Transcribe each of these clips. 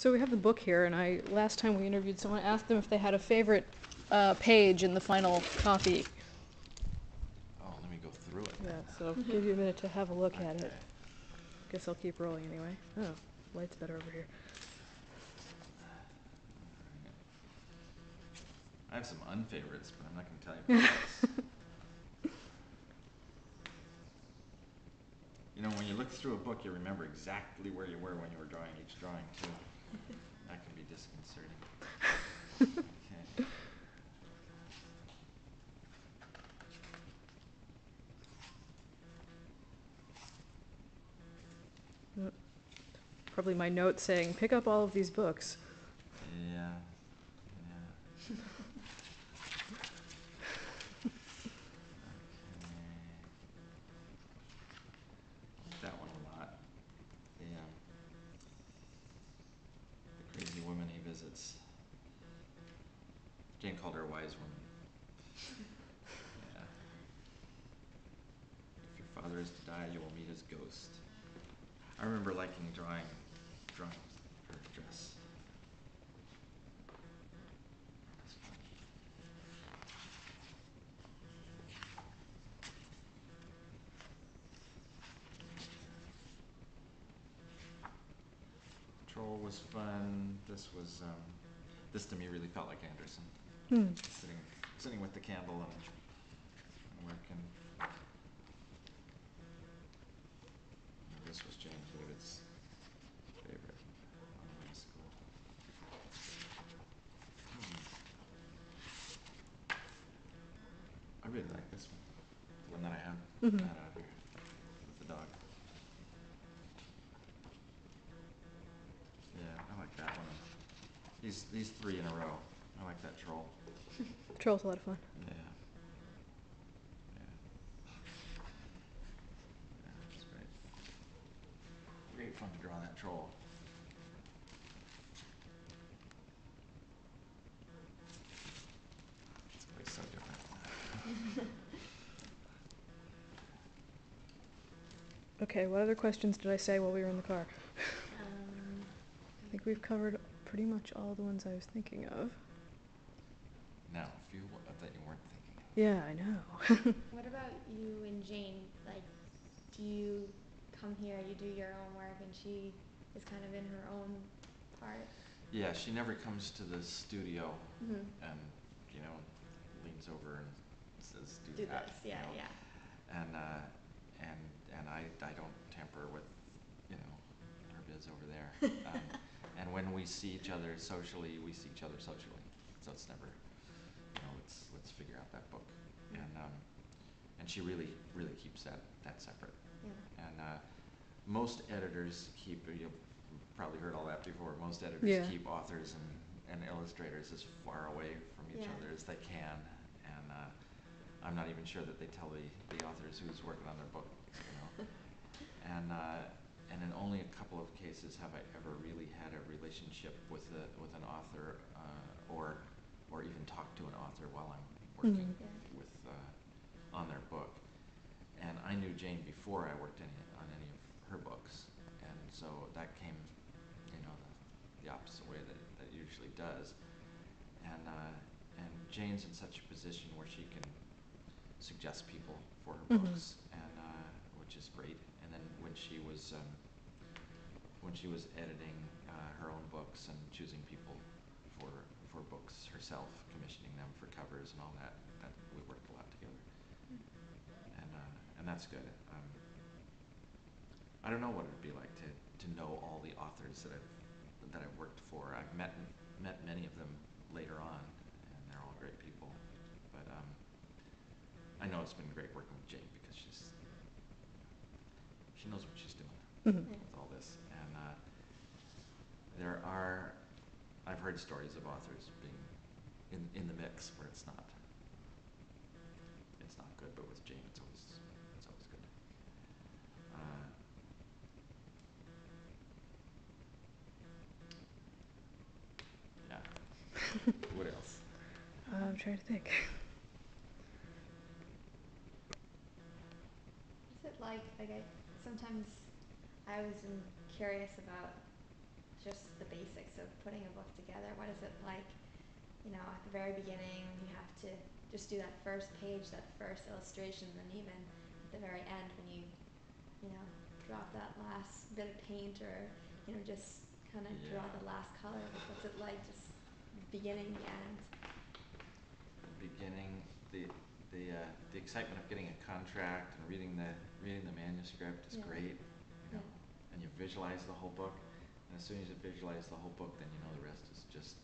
So we have the book here, and last time we interviewed someone, asked them if they had a favorite page in the final copy. Oh, let me go through it. Yeah, so give you a minute to have a look at Okay. it. Guess I'll keep rolling anyway. Oh, light's better over here. I have some unfavorites, but I'm not going to tell you about those. You know, when you look through a book, you remember exactly where you were when you were drawing each drawing, too. That can be disconcerting. Okay. Probably my note saying, pick up all of these books. Yeah. That one a lot. The crazy woman he visits. Jane called her a wise woman. Yeah. If your father is to die, you will meet his ghost. I remember liking drawing her dress. It's fun. Troll was fun. This to me really felt like Anderson. Sitting with the candle and working. And this was James David's favorite on high school. I really like this one. The one that I have out here with the dog. Yeah, I like that one. These three in a row. I like that troll. Troll's a lot of fun. Yeah. It's great. Great fun to draw that troll. It's always so different. Okay, what other questions did I say while we were in the car? I think we've covered pretty much all the ones I was thinking of. Now, a few that you weren't thinking of. Yeah, I know. What about you and Jane? Like, do you come here, you do your own work, and she is kind of in her own part? Yeah, she never comes to the studio Mm-hmm. and, leans over and says, Do that. this, yeah, yeah. And I don't tamper with, her biz over there. And when we see each other socially, we see each other socially. So it's never, let's figure out that book. And she really, really keeps that separate. Yeah. And most editors keep, you've probably heard all that before, most editors keep authors and illustrators as far away from each other as they can. And I'm not even sure that they tell the authors who's working on their book, And in only a couple of cases have I ever really had a relationship with an author, or even talked to an author while I'm working with on their book. And I knew Jane before I worked on any of her books, and so that came, the opposite way that it usually does. And Jane's in such a position where she can suggest people for her books, and which is great. And then when she was editing her own books and choosing people for books herself, commissioning them for covers and all that we worked a lot together. And that's good. I don't know what it'd be like to know all the authors that I've worked for. I've met many of them later on, and they're all great people. But I know it's been great working with Jane because she knows what she's doing with all this. And I've heard stories of authors being in the mix where it's not good, but with Jane it's always good. Yeah. What else? I'm trying to think. What's it like sometimes I was curious about just the basics of putting a book together. What is it like, you know, at the very beginning when you have to just do that first page, that first illustration, and even at the very end when you know, drop that last bit of paint, or, you know, just kind of draw the last color. What's it like, just beginning, the end? The beginning, the excitement of getting a contract and reading the manuscript is great, you know, and you visualize the whole book. And as soon as you visualize the whole book, then you know the rest is just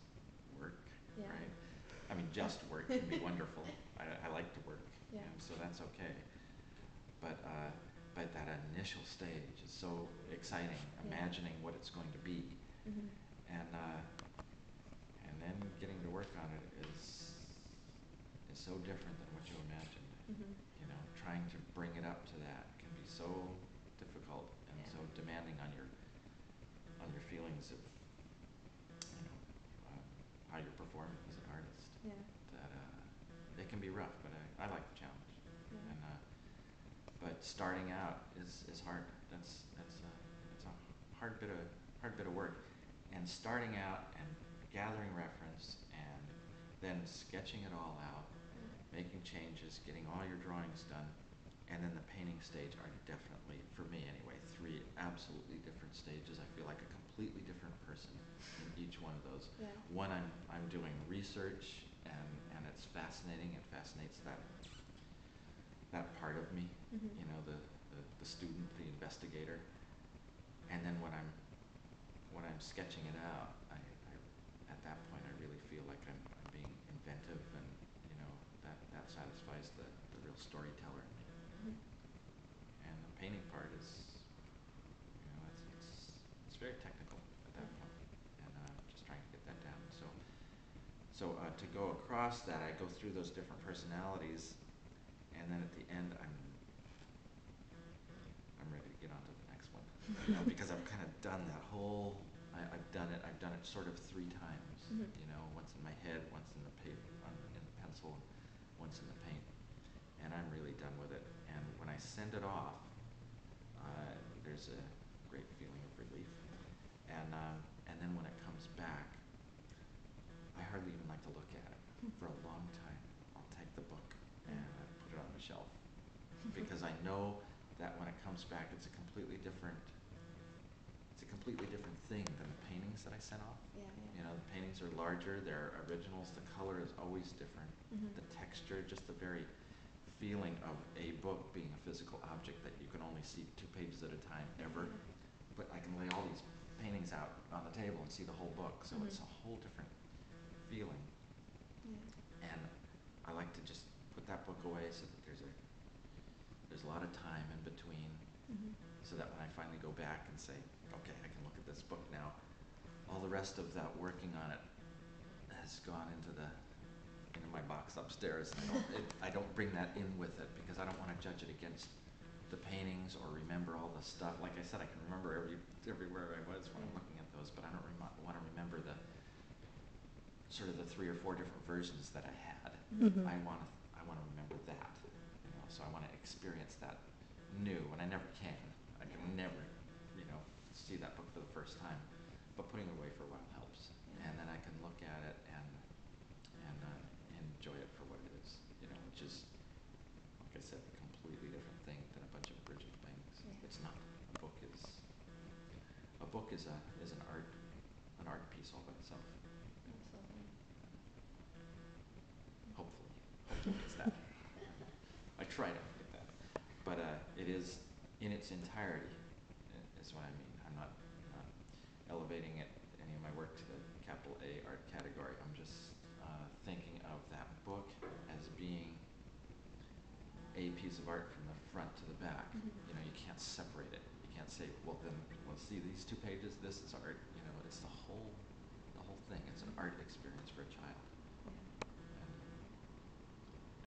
work, right? I mean, just work can be wonderful. I like to work, so that's okay. But that initial stage is so exciting, imagining what it's going to be, and then getting to work on it is so different than what you imagined. You know, trying to bring it up to that can be so difficult and so demanding on your feelings of, you know, how you're performing as an artist. That it can be rough, but I like the challenge. And but starting out is hard. That's a hard bit of work. And starting out and gathering reference and then sketching it all out, making changes, getting all your drawings done, and then the painting stage are definitely, for me anyway, 3 absolutely different stages. I feel like a completely different person in each one of those. One, I'm doing research, and it's fascinating. It fascinates that part of me, you know, the student, the investigator. And then when I'm sketching it out, I at that point I really feel like I'm being inventive, and you know, that satisfies the real storyteller in me. And the painting part is, you know, it's very technical at that point, and just trying to get that down. So to go across that, I go through those different personalities, and then at the end, I'm ready to get on to the next one, you know, because I've kind of done that whole. I've done it sort of 3 times. You know, once in my head, once in the in the pencil, once in the paint, and I'm really done with it. And when I send it off, there's a great feeling of relief. And then when it comes back, I hardly even like to look at it for a long time. I'll take the book and put it on the shelf, because I know that when it comes back, it's a completely different thing than the paintings that I sent off. You know, the paintings are larger, they're originals, the color is always different, the texture, just the very feeling of a book being a physical object that you can only see 2 pages at a time ever. But I can lay all these paintings out on the table and see the whole book, so it's a whole different feeling. And I like to just put that book away so that there's a lot of time in between, so that when I finally go back and say, okay, I can look at this book now, all the rest of that working on it has gone into my box upstairs. I don't bring that in with it, because I don't want to judge it against the paintings or remember all the stuff. Like I said, I can remember everywhere I was when I'm looking at those, but I don't want to remember the sort of the 3 or 4 different versions that I had. I want to remember that, you know. So I want to experience that new, and I never can. I can never, you know, see that book for the first time. But putting it away for a while helps, and then I can look at it and enjoy it for what it is, you know, which is, like I said, a completely different thing than a bunch of original paintings. It's not. A book is an art piece all by itself. Absolutely. Hopefully it's that. I try to make it that, but it is in its entirety, is what I mean. I'm not elevating any of my work to the capital A art category. I'm just thinking of that book as being a piece of art from the front to the back. You know, you can't separate it. You can't say, well, then let's see these 2 pages. This is art. You know, it's the whole thing. It's an art experience for a child.